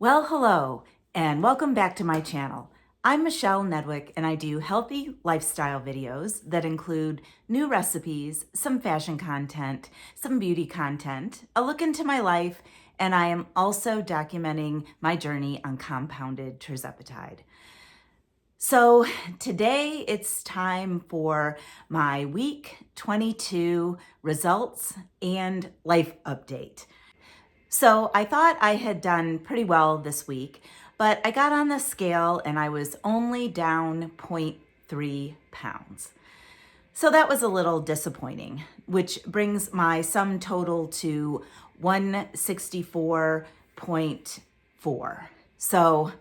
Well, hello, and welcome back to my channel. I'm Michelle Nedwick, and I do healthy lifestyle videos that include new recipes, some fashion content, some beauty content, a look into my life, and I am also documenting my journey on compounded Tirzepatide. So today it's time for my week 22 results and life update. So I thought I had done pretty well this week, but I got on the scale and I was only down 0.3 pounds. So that was a little disappointing, which brings my sum total to 164.4. So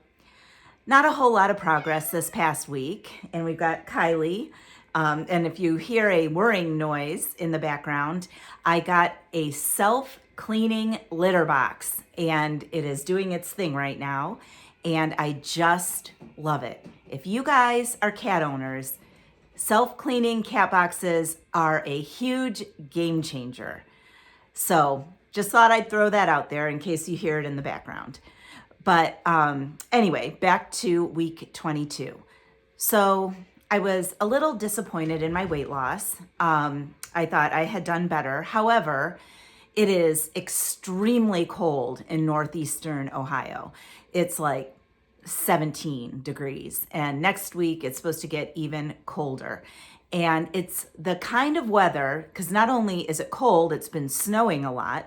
not a whole lot of progress this past week. And we've got Kylie. And if you hear a whirring noise in the background, I got a self-cleaning litter box and it is doing its thing right now. And I just love it. If you guys are cat owners, self-cleaning cat boxes are a huge game changer. So just thought I'd throw that out there in case you hear it in the background. But anyway, back to week 22. So I was a little disappointed in my weight loss. I thought I had done better. However, it is extremely cold in northeastern Ohio. It's like 17 degrees. And next week, it's supposed to get even colder. And it's the kind of weather, because not only is it cold, it's been snowing a lot.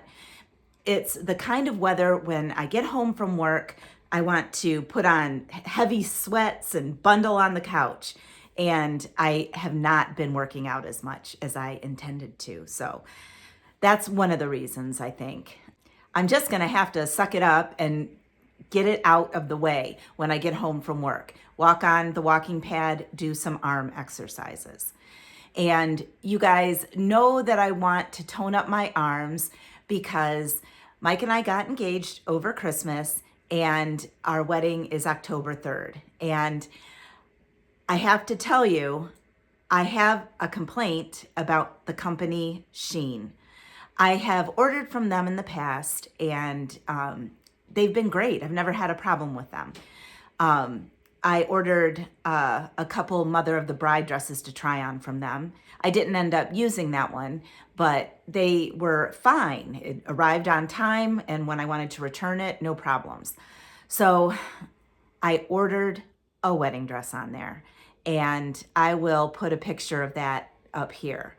It's the kind of weather when I get home from work, I want to put on heavy sweats and bundle on the couch. And I have not been working out as much as I intended to. So that's one of the reasons, I think. I'm just going to have to suck it up and get it out of the way when I get home from work. Walk on the walking pad, do some arm exercises. And you guys know that I want to tone up my arms because Mike and I got engaged over Christmas and our wedding is October 3rd. And I have to tell you, I have a complaint about the company Shein. I have ordered from them in the past and they've been great. I've never had a problem with them. I ordered a couple Mother of the Bride dresses to try on from them. I didn't end up using that one, but they were fine. It arrived on time, and when I wanted to return it, no problems. So I ordered a wedding dress on there, and I will put a picture of that up here.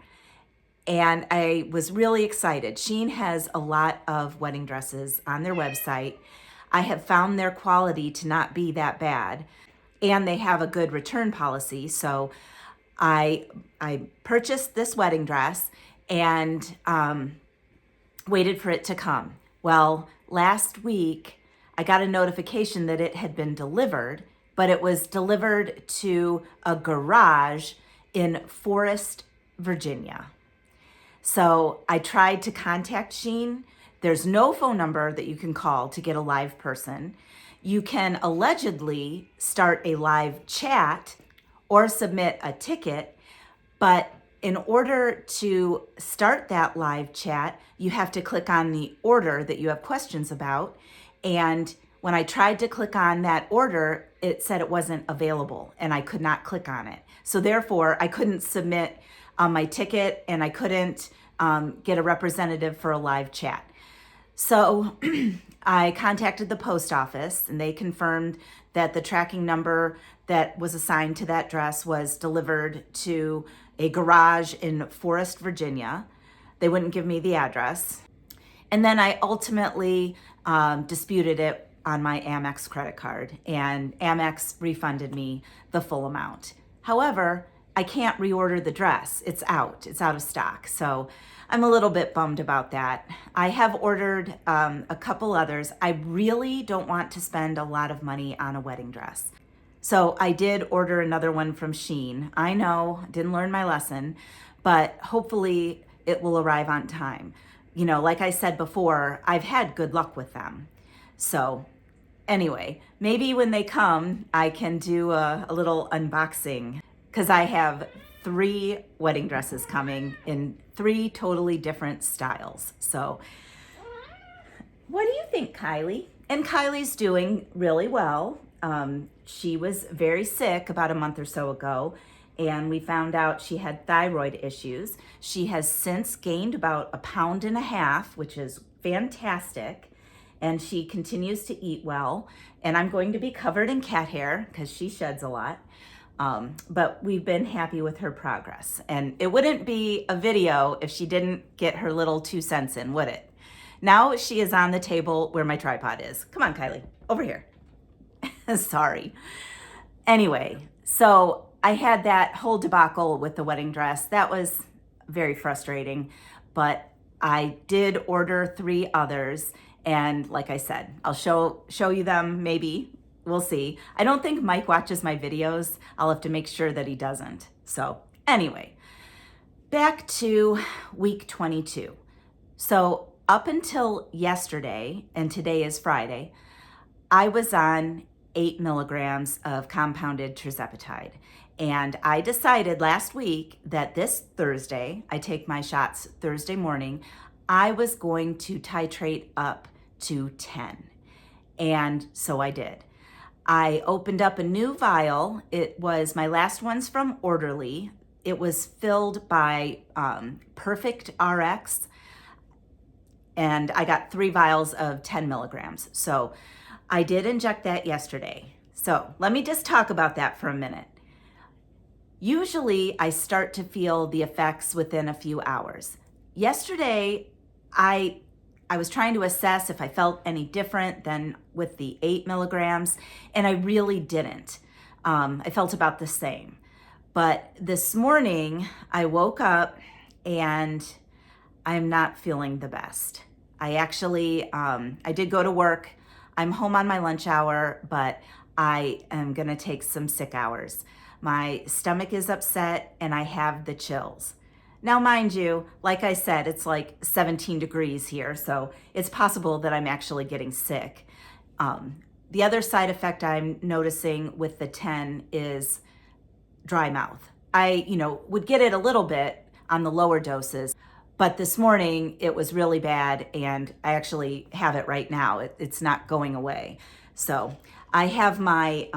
And I was really excited. Shein has a lot of wedding dresses on their website. I have found their quality to not be that bad, and they have a good return policy. So I purchased this wedding dress and waited for it to come. Well, last week I got a notification that it had been delivered, but it was delivered to a garage in Forest, Virginia. So I tried to contact Shein. There's no phone number that you can call to get a live person. You can allegedly start a live chat or submit a ticket, but in order to start that live chat, you have to click on the order that you have questions about. And when I tried to click on that order, it said it wasn't available and I could not click on it. So therefore, I couldn't submit my ticket and I couldn't get a representative for a live chat. So I contacted the post office and they confirmed that the tracking number that was assigned to that dress was delivered to a garage in Forest, Virginia. They wouldn't give me the address. And then I ultimately disputed it on my Amex credit card, and Amex refunded me the full amount. However, I can't reorder the dress. It's out of stock. So I'm a little bit bummed about that. I have ordered a couple others. I really don't want to spend a lot of money on a wedding dress. So I did order another one from Shein. I know, didn't learn my lesson, but hopefully it will arrive on time. You know, like I said before, I've had good luck with them. So anyway, maybe when they come, I can do a little unboxing because I have 3 wedding dresses coming in 3 totally different styles. So what do you think, Kylie? And Kylie's doing really well. She was very sick about a month or so ago, and we found out she had thyroid issues. She has since gained about 1.5 pounds, which is fantastic, and she continues to eat well. And I'm going to be covered in cat hair because she sheds a lot. But we've been happy with her progress. And it wouldn't be a video if she didn't get her little 2 cents in, would it? Now she is on the table where my tripod is. Come on, Kylie, over here. Sorry. Anyway, so I had that whole debacle with the wedding dress. That was very frustrating, but I did order 3 others. And like I said, I'll show you them maybe. We'll see. I don't think Mike watches my videos. I'll have to make sure that he doesn't. So anyway, back to week 22. So up until yesterday, and today is Friday, I was on 8 milligrams of compounded Tirzepatide. And I decided last week that this Thursday, I take my shots Thursday morning, I was going to titrate up to 10. And so I did. I opened up a new vial. It was my last one's from Orderly. It was filled by Perfect RX. And I got 3 vials of 10 milligrams. So I did inject that yesterday. So let me just talk about that for a minute. Usually I start to feel the effects within a few hours. Yesterday, I was trying to assess if I felt any different than with the 8 milligrams, and I really didn't. I felt about the same. But this morning, I woke up and I'm not feeling the best. I actually, I did go to work. I'm home on my lunch hour, but I am gonna take some sick hours. My stomach is upset and I have the chills. Now, mind you, like I said, it's like 17 degrees here, so it's possible that I'm actually getting sick. The other side effect I'm noticing with the 10 is dry mouth. I, would get it a little bit on the lower doses, but this morning it was really bad and I actually have it right now. It's not going away. So I have my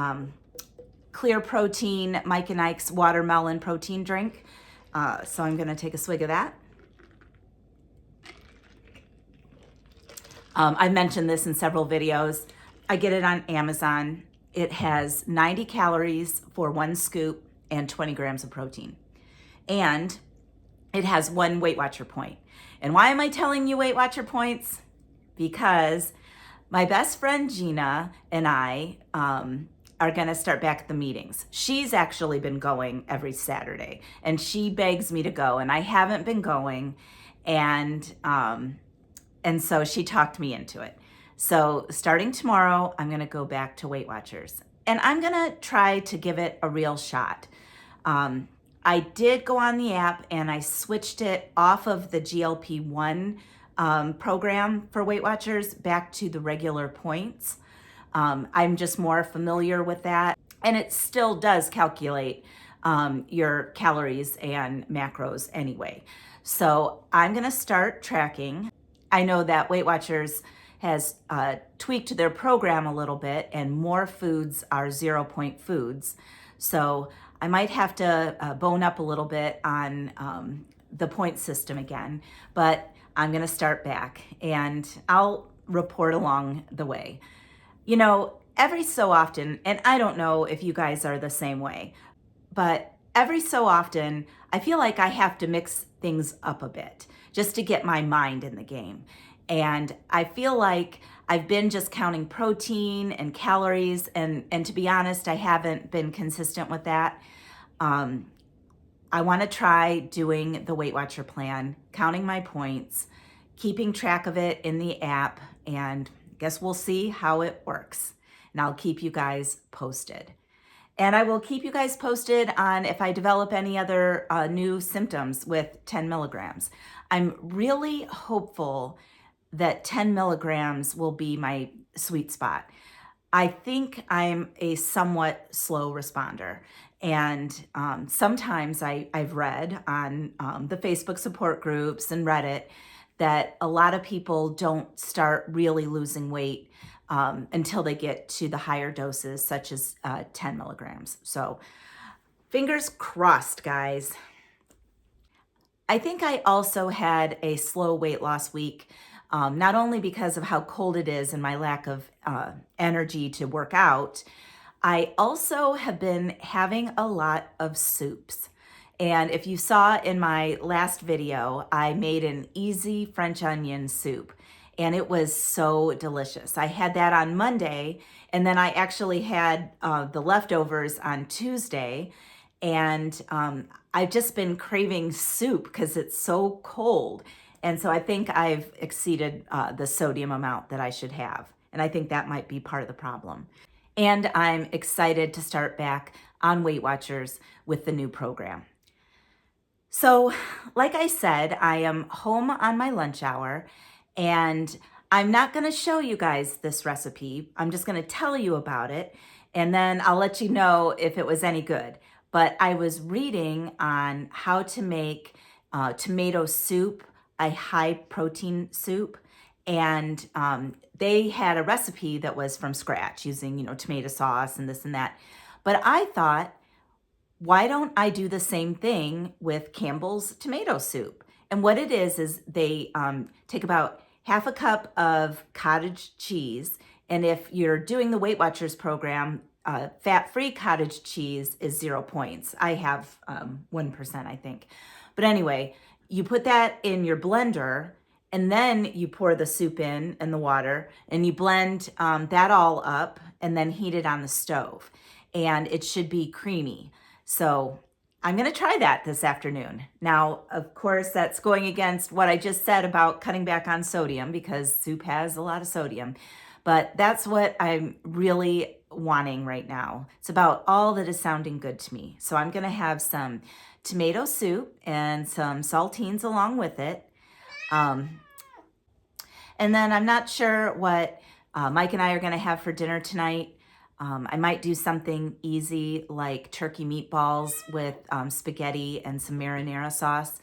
Clear Protein Mike and Ike's watermelon protein drink. So I'm gonna take a swig of that. I've mentioned this in several videos. I get it on Amazon. It has 90 calories for 1 scoop and 20 grams of protein. And it has 1 Weight Watcher point. And why am I telling you Weight Watcher points? Because my best friend Gina and I are gonna start back at the meetings. She's actually been going every Saturday and she begs me to go and I haven't been going, and so she talked me into it. So starting tomorrow, I'm gonna go back to Weight Watchers and I'm gonna try to give it a real shot. I did go on the app and I switched it off of the GLP-1 program for Weight Watchers back to the regular points. I'm just more familiar with that. And it still does calculate your calories and macros anyway. So I'm gonna start tracking. I know that Weight Watchers has tweaked their program a little bit and more foods are 0-point foods. So I might have to bone up a little bit on the point system again, but I'm gonna start back and I'll report along the way. Every so often, and I don't know if you guys are the same way, but every so often, I feel like I have to mix things up a bit just to get my mind in the game. And I feel like I've been just counting protein and calories, and to be honest, I haven't been consistent with that. I want to try doing the Weight Watcher plan, counting my points, keeping track of it in the app, and guess we'll see how it works. And I'll keep you guys posted. And I will keep you guys posted on if I develop any other new symptoms with 10 milligrams. I'm really hopeful that 10 milligrams will be my sweet spot. I think I'm a somewhat slow responder. And sometimes I've read on the Facebook support groups and Reddit that a lot of people don't start really losing weight until they get to the higher doses, such as 10 milligrams. So fingers crossed, guys. I think I also had a slow weight loss week, not only because of how cold it is and my lack of energy to work out. I also have been having a lot of soups. And if you saw in my last video, I made an easy French onion soup, and it was so delicious. I had that on Monday, and then I actually had the leftovers on Tuesday, and I've just been craving soup because it's so cold. And so I think I've exceeded the sodium amount that I should have. And I think that might be part of the problem. And I'm excited to start back on Weight Watchers with the new program. So, like I said, I am home on my lunch hour, and I'm not going to show you guys this recipe. I'm just going to tell you about it, and then I'll let you know if it was any good. But I was reading on how to make tomato soup, a high protein soup, and they had a recipe that was from scratch using, tomato sauce and this and that. But I thought, why don't I do the same thing with Campbell's tomato soup? And what it is they take about half a cup of cottage cheese. And if you're doing the Weight Watchers program, fat-free cottage cheese is 0 points. I have 1%, I think. But anyway, you put that in your blender, and then you pour the soup in and the water, and you blend that all up and then heat it on the stove. And it should be creamy. So I'm going to try that this afternoon. Now, of course, that's going against what I just said about cutting back on sodium, because soup has a lot of sodium. But that's what I'm really wanting right now. It's about all that is sounding good to me. So I'm going to have some tomato soup and some saltines along with it. And then I'm not sure what Mike and I are going to have for dinner tonight. I might do something easy like turkey meatballs with spaghetti and some marinara sauce.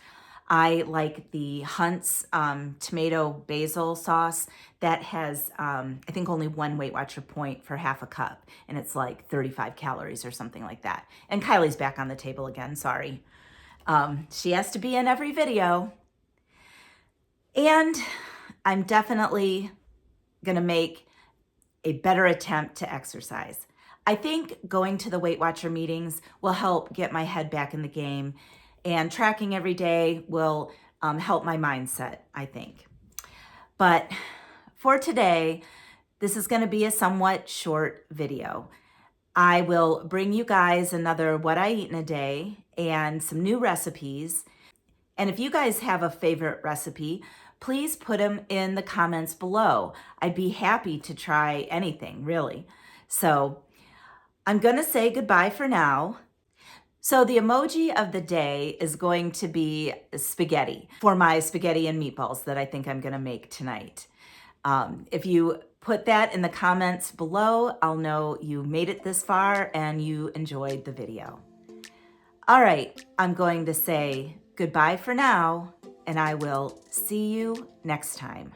I like the Hunt's tomato basil sauce that has, I think, only one Weight Watcher point for half a cup, and it's like 35 calories or something like that. And Kylie's back on the table again, sorry. She has to be in every video. And I'm definitely going to make a better attempt to exercise. I think going to the Weight Watcher meetings will help get my head back in the game, and tracking every day will help my mindset, I think. But for today, this is going to be a somewhat short video. I will bring you guys another what I eat in a day and some new recipes. And if you guys have a favorite recipe, please put them in the comments below. I'd be happy to try anything, really. So I'm going to say goodbye for now. So the emoji of the day is going to be spaghetti for my spaghetti and meatballs that I think I'm going to make tonight. If you put that in the comments below, I'll know you made it this far and you enjoyed the video. All right, I'm going to say goodbye for now, and I will see you next time.